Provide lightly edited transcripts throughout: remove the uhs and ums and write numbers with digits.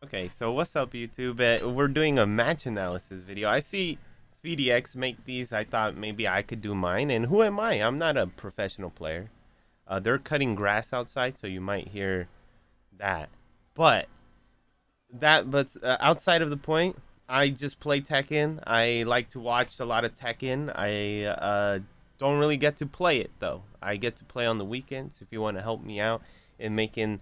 Okay, so what's up, YouTube? We're doing a match analysis video. I see VDX make these. I thought maybe I could do mine. And who am I? I'm not a professional player. They're cutting grass outside, so you might hear that. But outside of the point, I just play Tekken. I like to watch a lot of Tekken. I don't really get to play it though. I get to play on the weekends. If you want to help me out in making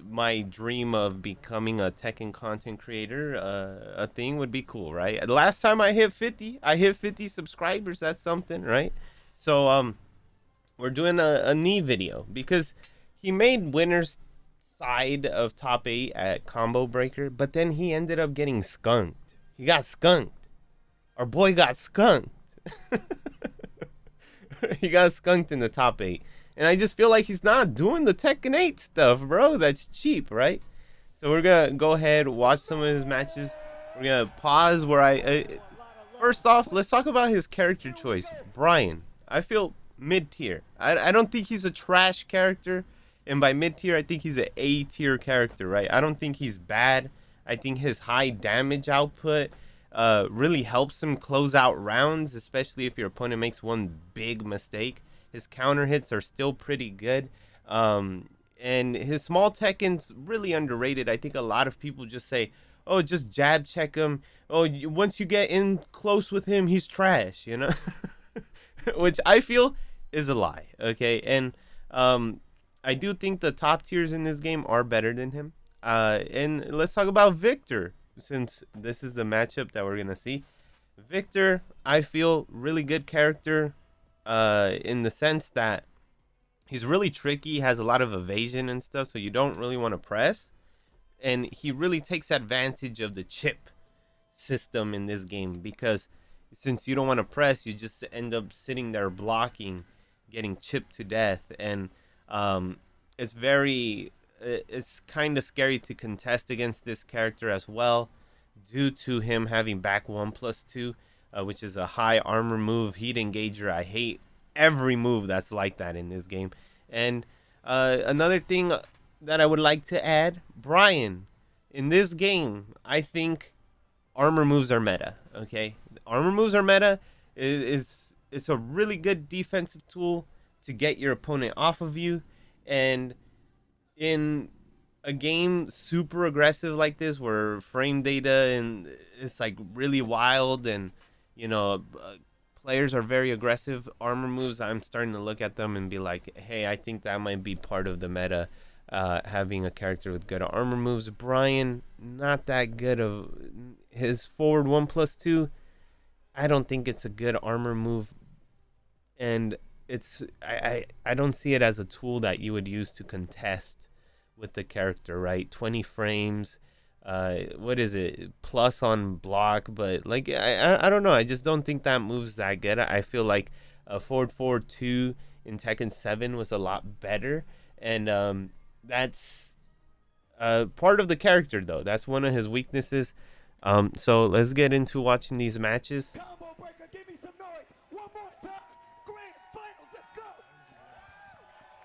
my dream of becoming a Tekken content creator a thing would be cool, right? The last time I hit 50 subscribers. That's something, right? So we're doing a knee video because he made winners side of top 8 at combo breaker, but then he ended up getting skunked. He got skunked. Our boy got skunked. He got skunked in the top 8. And I just feel like he's not doing the Tekken 8 stuff, bro. That's cheap, right? So we're going to go ahead, watch some of his matches. We're going to pause where first off, let's talk about his character choice. Brian. I feel mid-tier. I don't think he's a trash character. And by mid-tier, I think he's an A-tier character, right? I don't think he's bad. I think his high damage output really helps him close out rounds, especially if your opponent makes one big mistake. His counter hits are still pretty good. And his small Tekken's really underrated. I think a lot of people just say, oh, just jab check him. Oh, once you get in close with him, he's trash, you know? Which I feel is a lie, okay? And I do think the top tiers in this game are better than him. And let's talk about Victor, since this is the matchup that we're going to see. Victor, I feel really good character in the sense that he's really tricky, has a lot of evasion and stuff, so you don't really want to press. And he really takes advantage of the chip system in this game because since you don't want to press, you just end up sitting there blocking, getting chipped to death. And it's kind of scary to contest against this character as well, due to him having back 1+2, which is a high armor move, heat engager. I hate every move that's like that in this game. And another thing that I would like to add, Brian, in this game, I think armor moves are meta. Okay, armor moves are meta. It's a really good defensive tool to get your opponent off of you. And in a game super aggressive like this, where frame data and it's like really wild, and you know players are very aggressive, armor moves, I'm starting to look at them and be like, hey, I think that might be part of the meta. Having a character with good armor moves. Brian, not that good of his forward 1+2. I don't think it's a good armor move, and I don't see it as a tool that you would use to contest with the character, right? 20 frames, what is it? Plus on block, but like I don't know. I just don't think that move's that good. I feel like a forward 2 in Tekken 7 was a lot better, and that's part of the character though. That's one of his weaknesses. So let's get into watching these matches. Combo breaker, give me some noise. One more time. Grand finals, let's go.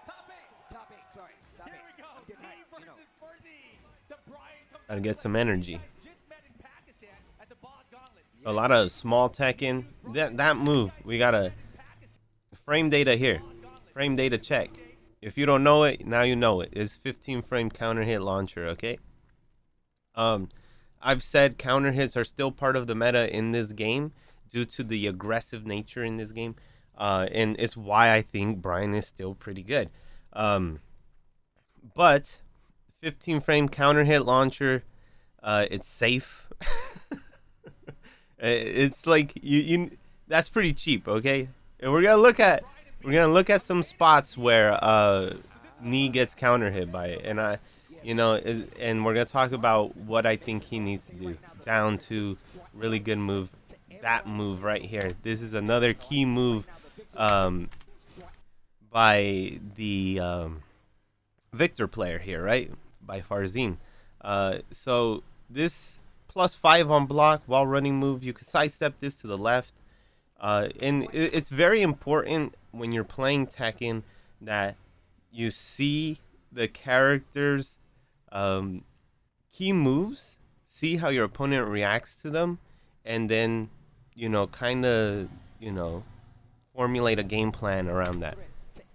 Top eight, sorry. Top Here eight. we go. I'm getting hyped, versus you know. Fuzzy. The Brian comes Gotta get some energy. just met in Pakistan at the Boss Gauntlet. A lot of small Tekken. That move, we gotta frame data here. Frame data check. If you don't know it, now you know it. It's 15 frame counter hit launcher, okay? I've said counter hits are still part of the meta in this game due to the aggressive nature in this game. And it's why I think Brian is still pretty good. But 15 frame counter hit launcher, it's safe. It's like you that's pretty cheap, okay? And we're gonna look at some spots where knee gets counter hit by it, and and we're gonna talk about what I think he needs to do down to really good move. That move right here. This is another key move by the Victor player here, right? By Farzin. So this +5 on block while running move, you can sidestep this to the left. And it's very important when you're playing Tekken that you see the characters key moves, see how your opponent reacts to them, and then, you know, kind of, you know, formulate a game plan around that.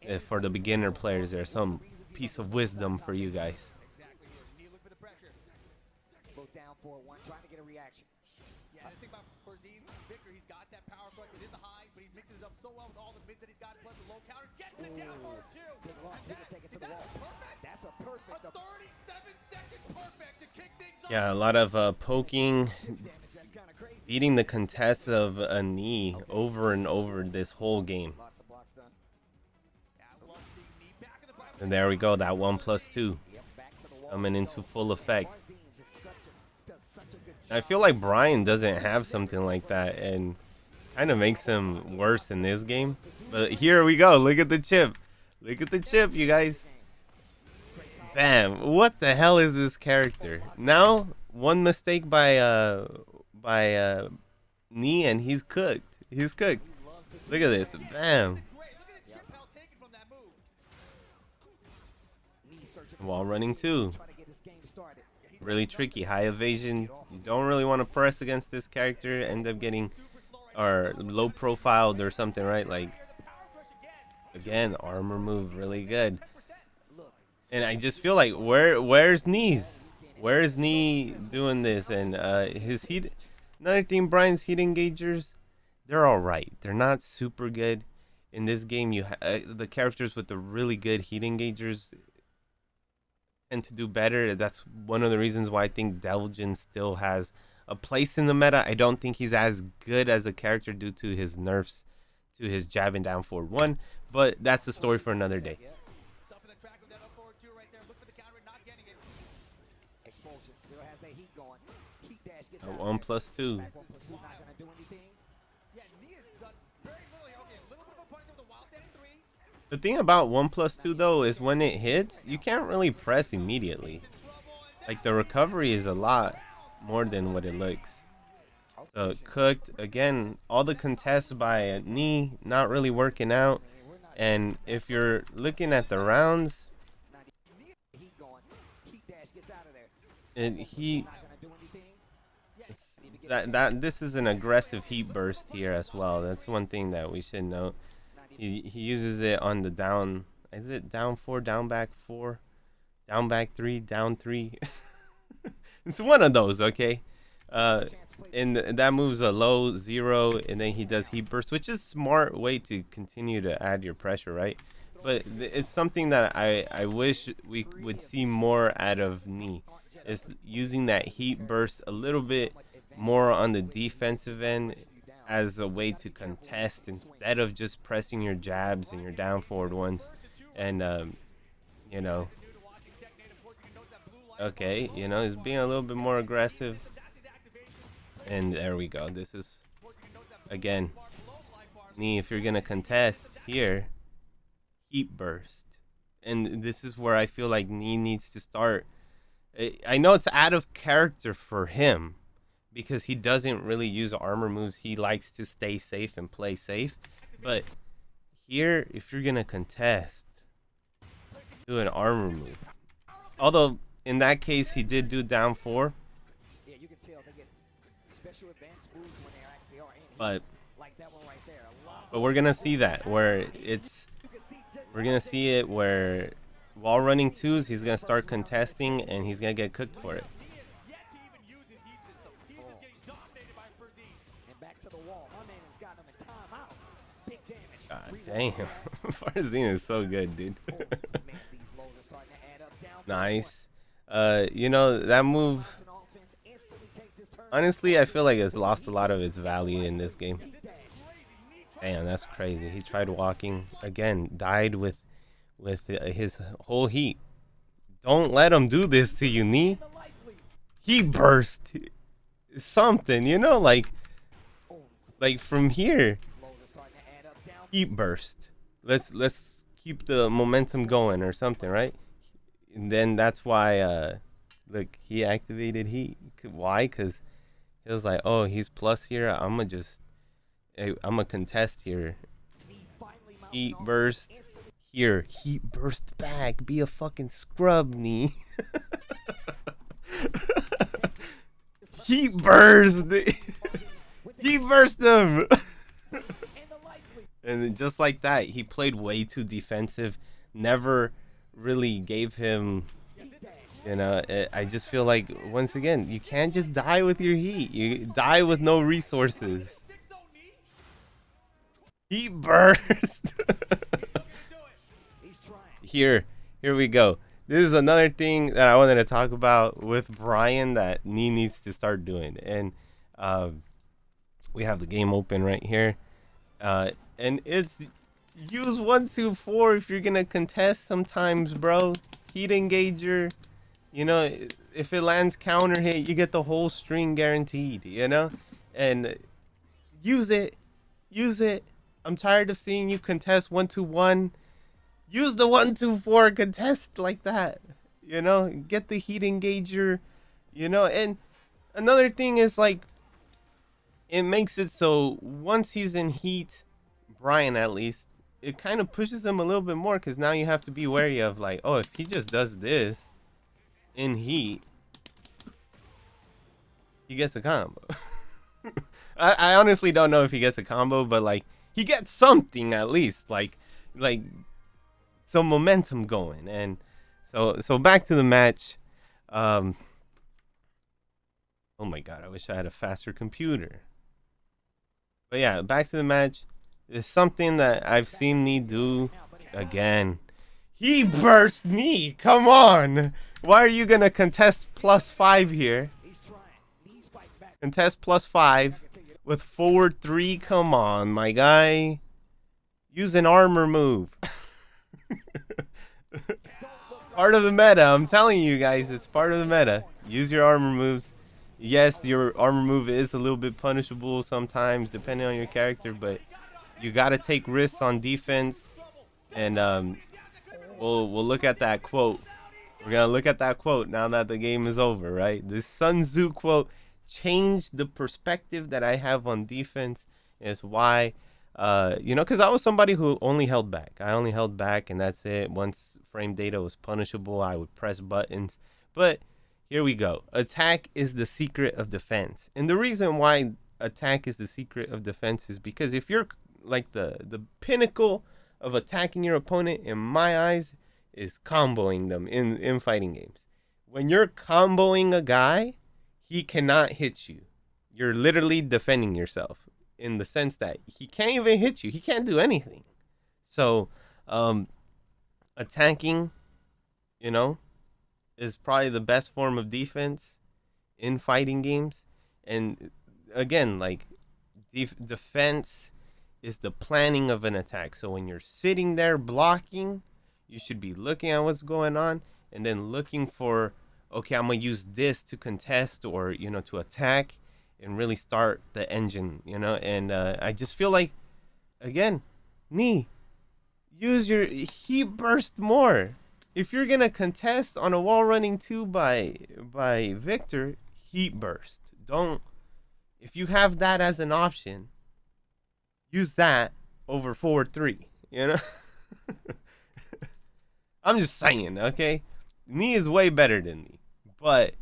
If for the beginner players, there's some piece of wisdom for you guys. Exactly here. Knee look for the pressure. Look down for one, trying to get a reaction. Yeah, the thing about Farzine, Victor, he's got that power punch. It is a high, but he mixes it up so well with all the mids that he's got, plus the low counters. Gets the down forward too. Big launch, he can take it to the wall. Perfect. That's a perfect. A 37-second perfect to kick things off. Yeah, a lot of poking, Damage, that's kind of crazy. beating the contests of a knee over and over this whole game. Lots of blocks done. Yeah, I love seeing knee back in the Bible. And there we go, that 1+2 Yep, back to the wall. coming into full effect. Farzine just does such a good job. I feel like Brian doesn't have something like that, and kind of makes him worse in this game. But here we go. Look at the chip. Look at the chip, you guys. Bam. What the hell is this character? Now, one mistake by knee and he's cooked. He's cooked. Look at this. Bam. Great. Look at the chip hell taken from that move. Knee searching for Wall running too. trying to get this game started. Really tricky. High evasion. You don't really want to press against this character. End up getting or low profiled or something, right? Like, again, armor move really good. And I just feel like where's knees? Where's knee doing this? And his heat. Another thing, Brian's heat engagers, they're all right. They're not super good. In this game, you the characters with the really good heat engagers tend to do better. That's one of the reasons why I think Delgin still has a place in the meta. I don't think he's as good as a character due to his nerfs to his jabbing down forward one, but that's a story for another day. Stuff in the track with that up forward two right there. Look for the counter, not getting it. Expulsion still has the heat going. Heat dash gets A out. 1+2. Back 1+2 not gonna do anything. Yeah, knee has done very little. Okay, a little bit of a punch with the wild daddy 3. The thing about 1+2 though is when it hits, you can't really press immediately. Like the recovery is a lot more than what it looks. So cooked again. All the contests by knee not really working out. And if you're looking at the rounds, Heat going. Heat dash gets out of there. and he Not gonna do anything. this is an aggressive heat burst here as well. That's one thing that we should note. He uses it on the down. Is it down 4, down back 4, down back 3, down 3? It's one of those, okay? And that moves a low 0, and then he does heat burst, which is a smart way to continue to add your pressure, right? But it's something that I wish we would see more out of knee. Is using that heat burst a little bit more on the defensive end as a way to contest instead of just pressing your jabs and your down forward ones. And you know, okay, you know, he's being a little bit more aggressive. And there we go. This is, again, knee, if you're going to contest here, heat burst. And this is where I feel like knee needs to start. I know it's out of character for him because he doesn't really use armor moves. He likes to stay safe and play safe. But here, if you're going to contest, do an armor move. Although, in that case, he did do down 4. Yeah, you can tell they get special advanced moves when they actually are in heat. But Like that one right there. A lot. But we're gonna see that where we're gonna see it where while running 2s, he's gonna start contesting and he's gonna get cooked for it. Yet to even use his heat system. He's just getting dominated by Farzine. And back to the wall. My man has got him in timeout. Big damage. God Rewind. damn, Farzine is so good, dude. Oh, man, these lows are starting to add up. Down Nice. You know that move. an offense instantly takes his turn. Honestly, I feel like it's lost a lot of its value in this game. Heat dash. Damn, that's crazy. He tried walking again, died with his whole heat. Don't let him do this to you, knee. The life lead. Heat burst, something, you know, like from here. These lows are starting to add up. Down. Heat burst. Let's keep the momentum going or something, right? And then that's why look, he activated heat. Why? Because he was like, oh, he's plus here. I'm gonna contest here. Knee finally mounting Heat off. burst Instantly. here. Heat burst back. Be a fucking scrub, knee. He burst. He burst them. And then just like that, he played way too defensive. Never really gave him, you know, I just feel like, once again, you can't just die with your heat. You die with no resources. He burst. Here we go. This is another thing that I wanted to talk about with Brian that needs to start doing. And we have the game open right here. And it's use 1, 2, 4 if you're gonna contest sometimes, bro. Heat engager, you know, if it lands counter hit, you get the whole string guaranteed, you know? And use it. I'm tired of seeing you contest 1, 2, 1. Use the 1, 2, 4 contest like that, you know? Get the heat engager, you know? And another thing is, like, it makes it so once he's in heat, Brian at least, it kind of pushes him a little bit more, because now you have to be wary of, like, oh, if he just does this in heat, he gets a combo. I honestly don't know if he gets a combo, but, like, he gets something at least, like some momentum going. And so back to the match. Oh my god, I wish I had a faster computer. But yeah, back to the match. It's something that I've seen Knee do again. He burst Knee. Come on. Why are you going to contest +5 here? Contest +5 with forward 3. Come on, my guy. Use an armor move. Part of the meta. I'm telling you guys, it's part of the meta. Use your armor moves. Yes, your armor move is a little bit punishable sometimes, depending on your character, but you got to take risks on defense. And we'll look at that quote. We're going to look at that quote now that the game is over, right? This Sun Tzu quote changed the perspective that I have on defense. Is why, you know, because I was somebody who only held back. I only held back, and that's it. Once frame data was punishable, I would press buttons. But here we go. Attack is the secret of defense. And the reason why attack is the secret of defense is because if you're like the pinnacle of attacking your opponent, in my eyes, is comboing them in fighting games. When you're comboing a guy, he cannot hit you. You're literally defending yourself in the sense that he can't even hit you. He can't do anything. So attacking, you know, is probably the best form of defense in fighting games. And again, like, defense is the planning of an attack. So when you're sitting there blocking, you should be looking at what's going on and then looking for, okay, I'm gonna use this to contest, or, you know, to attack and really start the engine, you know. And I just feel like, again, Knee, use your heat burst more. If you're gonna contest on a wall running 2 by Victor, heat burst. Don't, if you have that as an option, use that over forward 3, you know. I'm just saying, okay? Knee is way better than me, but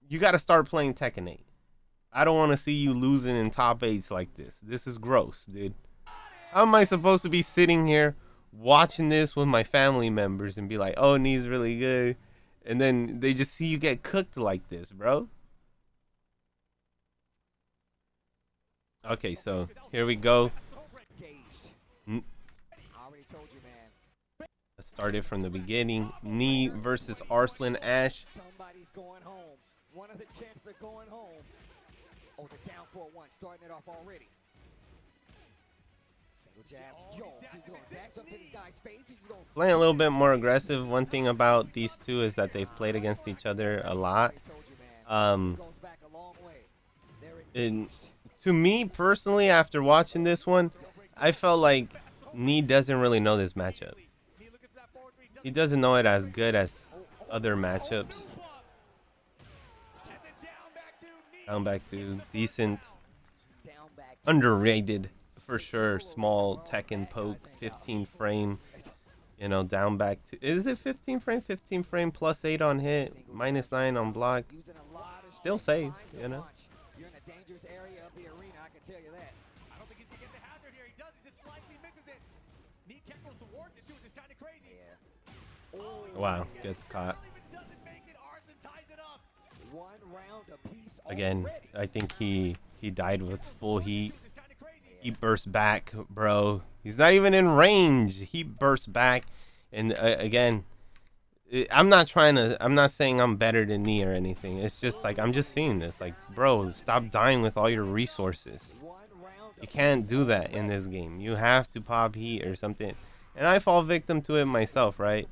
you got to start playing Tekken 8. I don't want to see you losing in top 8s like this. This is gross, dude. How am I supposed to be sitting here watching this with my family members and be like, oh, Knee's really good, and then they just see you get cooked like this, bro? Okay, so here we go. Let's start it from the beginning. Knee versus Arslan Ash. Somebody's going home. One of the champs are going home. Oh, the down 4-1, starting it off already. Single jab. Yo, he's going to dash up to this guy's face. He's going Playing a little bit more aggressive. One thing about these two is that they've played against each other a lot. And to me personally, after watching this one, I felt like Knee doesn't really know this matchup. He doesn't know it as good as other matchups. Down back to decent, underrated for sure. Small Tekken poke, 15 frame. You know, down back to, is it 15 frame? 15 frame plus 8 on hit, -9 on block. still safe, you know. You're in a dangerous area of the arena, I can tell you that. I don't think he's gonna get the hazard here. He does. He just slightly misses it. Need tech goes towards it too, which is kind of crazy. Yeah. Wow, gets caught. Doesn't make it. Arson ties it up. One round apiece Again, already. I think he died with full heat. Which is kind of crazy. He burst back, bro. He's not even in range. He burst back, and again, I'm not saying I'm better than me or anything. It's just like I'm just seeing this. Like, bro, stop dying with all your resources. One round You can't do that in this game. You have to pop heat or something. And I fall victim to it myself, right?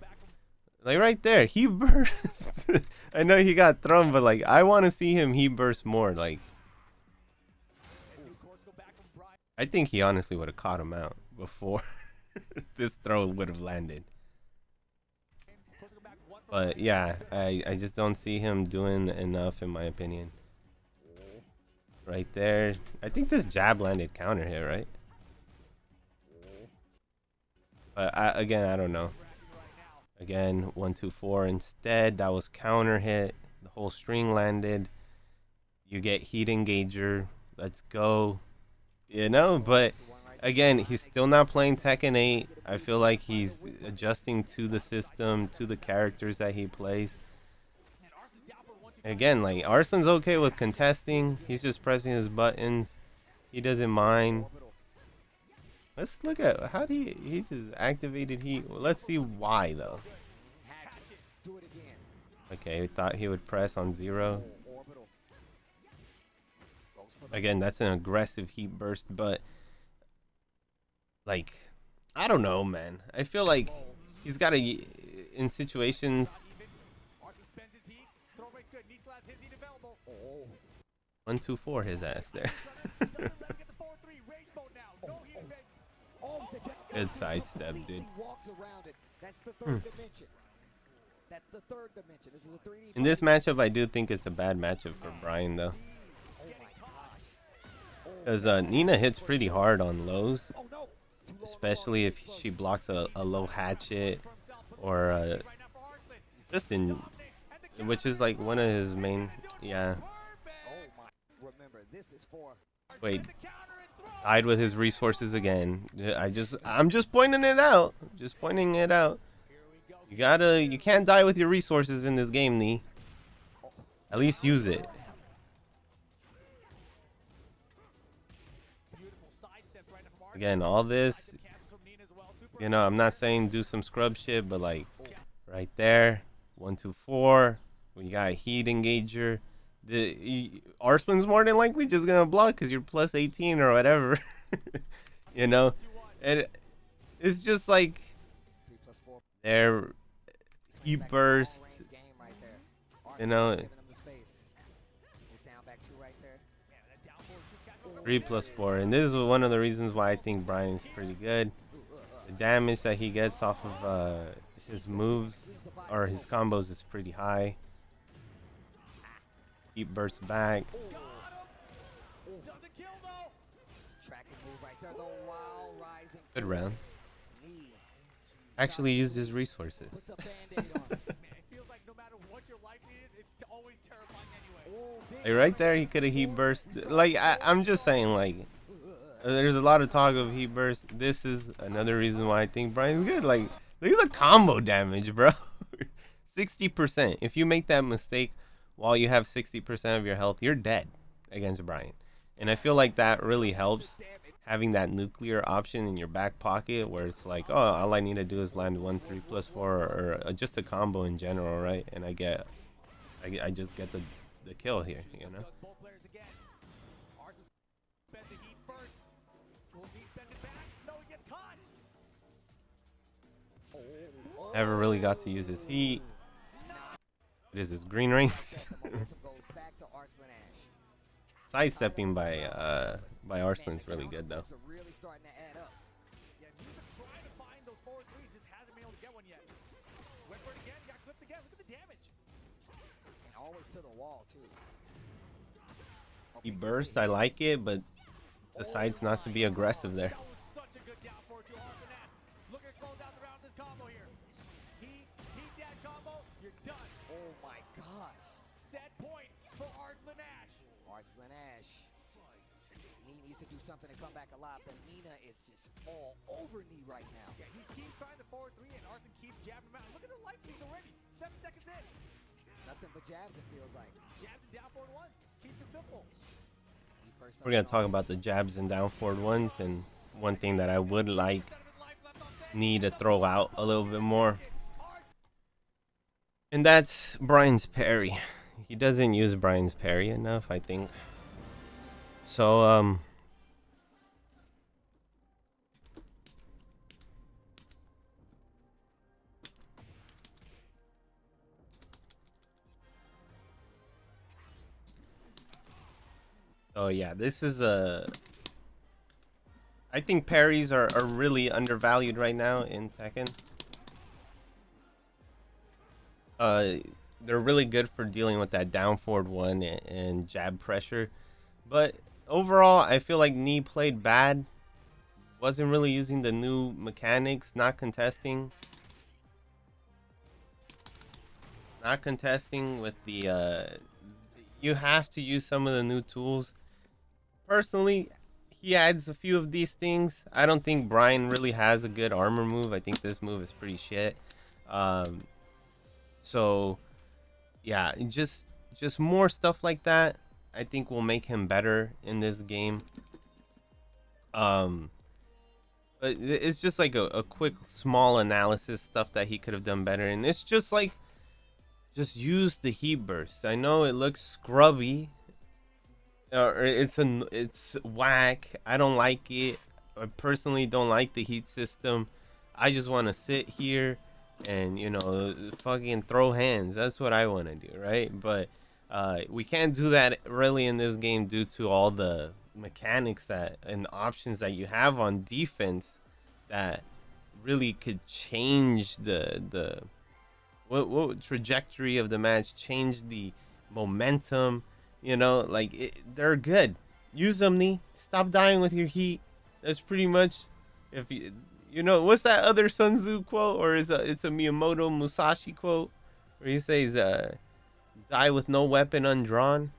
Like right there, he burst. I know he got thrown, but like I want to see him he burst more. Like I think he honestly would have caught him out before this throw would have landed. But yeah, I just don't see him doing enough in my opinion. Right there. I think this jab landed counter hit, right? But again, I don't know. Again, 1, 2, 4 instead. That was counter hit. The whole string landed. You get heat engager. Let's go. You know, but again, he's still not playing Tekken 8. I feel like he's adjusting to the system, to the characters that he plays. Again, like Arslan's okay with contesting. He's just pressing his buttons. He doesn't mind. Let's look at how he just activated heat. Well, let's see why though. Okay, we thought he would press on 0. Again, that's an aggressive heat burst, but like I don't know, man. I feel like he's got to in situations. 1, 2, 4 his ass there. Good sidestep, dude. In this matchup, I do think it's a bad matchup for Brian, though. Because Nina hits pretty hard on lows. Especially if she blocks a low hatchet. Or just in... Which is like one of his main... Yeah. Wait. Died with his resources again. I'm just pointing it out. Just pointing it out. You can't die with your resources in this game, Nee. At least use it. Again, all this, you know, I'm not saying do some scrub shit, but like right there, 1, 2, 4. We got a heat engager. Arslan's more than likely just gonna block because you're plus 18 or whatever. You know, and it's just like there he burst. You know, 3+4, and this is one of the reasons why I think Brian's pretty good. The damage that he gets off of his moves or his combos is pretty high. He bursts back. Good round. Actually used his resources. Like right there, he could have heat burst. Like I'm just saying, like there's a lot of talk of heat burst. This is another reason why I think Brian's good. Like look at the combo damage, bro. 60%. If you make that mistake while you have 60% of your health, you're dead against Brian. And I feel like that really helps having that nuclear option in your back pocket where it's like, oh, all I need to do is land 1 3+4 or just a combo in general, right? And I just get the kill here, you know. Never really got to use his heat. It is his green rings. Sidestepping by Arslan's really good though. He burst, I like it, but decides not to be aggressive there. Arslan Ash. Nee needs to do something to come back alive. But Nina is just all over Nee right now. Yeah, he keeps trying the forward 3, and Arthur keeps jabbing him out. Look at the life lead already. 7 seconds in. Nothing but jabs, it feels like. Jabs and down forward 1. Keeps it simple. Nee first We're gonna talk about the jabs and down forward ones, and one thing that I would like Nee to throw out a little bit more, and that's Brian's parry. He doesn't use Brian's parry enough, I think. So yeah, this is I think parries are really undervalued right now in Tekken. They're really good for dealing with that down forward one and jab pressure, but overall I feel like Nee played bad. Wasn't really using the new mechanics, not contesting with the you have to use some of the new tools. Personally, he adds a few of these things. I don't think Brian really has a good armor move. I think this move is pretty shit. So yeah, just more stuff like that I think will make him better in this game. But it's just like a quick small analysis, stuff that he could have done better, and it's just like, just use the heat burst. I know it looks scrubby, or it's whack. I don't like it. I personally don't like the heat system. I just want to sit here and, you know, fucking throw hands. That's what I want to do, right? But we can't do that really in this game due to all the mechanics that and options that you have on defense that really could change the what trajectory of the match, change the momentum. You know, like they're good. Use them, Nee. Stop dying with your heat. That's pretty much, if you know, what's that other Sun Tzu quote, or it's a Miyamoto Musashi quote where he says, "Die with no weapon undrawn."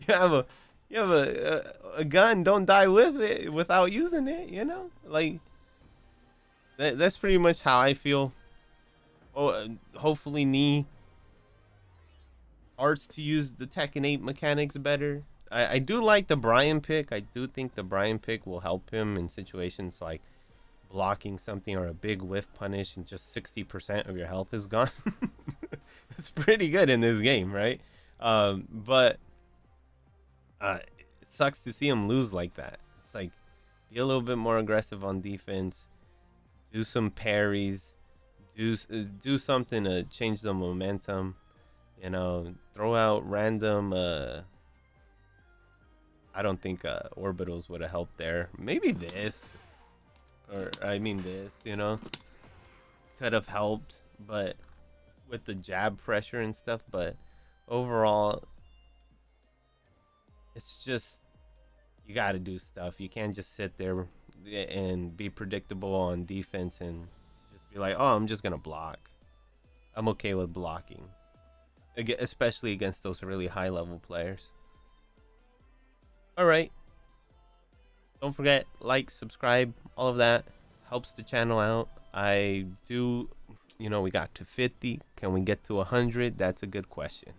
you have a gun, don't die with it without using it. You know, like that's pretty much how I feel. Oh, hopefully Nee starts to use the Tekken 8 mechanics better. I do like the Brian pick. I do think the Brian pick will help him in situations like blocking something or a big whiff punish and just 60% of your health is gone. It's pretty good in this game, right? But it sucks to see him lose like that. It's like, be a little bit more aggressive on defense. Do some parries. Do something to change the momentum. You know, throw out random I don't think orbitals would have helped there. Maybe this, or I mean this, you know, could have helped, but with the jab pressure and stuff. But overall, it's just, you got to do stuff. You can't just sit there and be predictable on defense and just be like, oh, I'm just gonna block. I'm okay with blocking, especially against those really high level players. All right, don't forget, like, subscribe, all of that helps the channel out. I do, you know, we got to 50. Can we get to 100? That's a good question.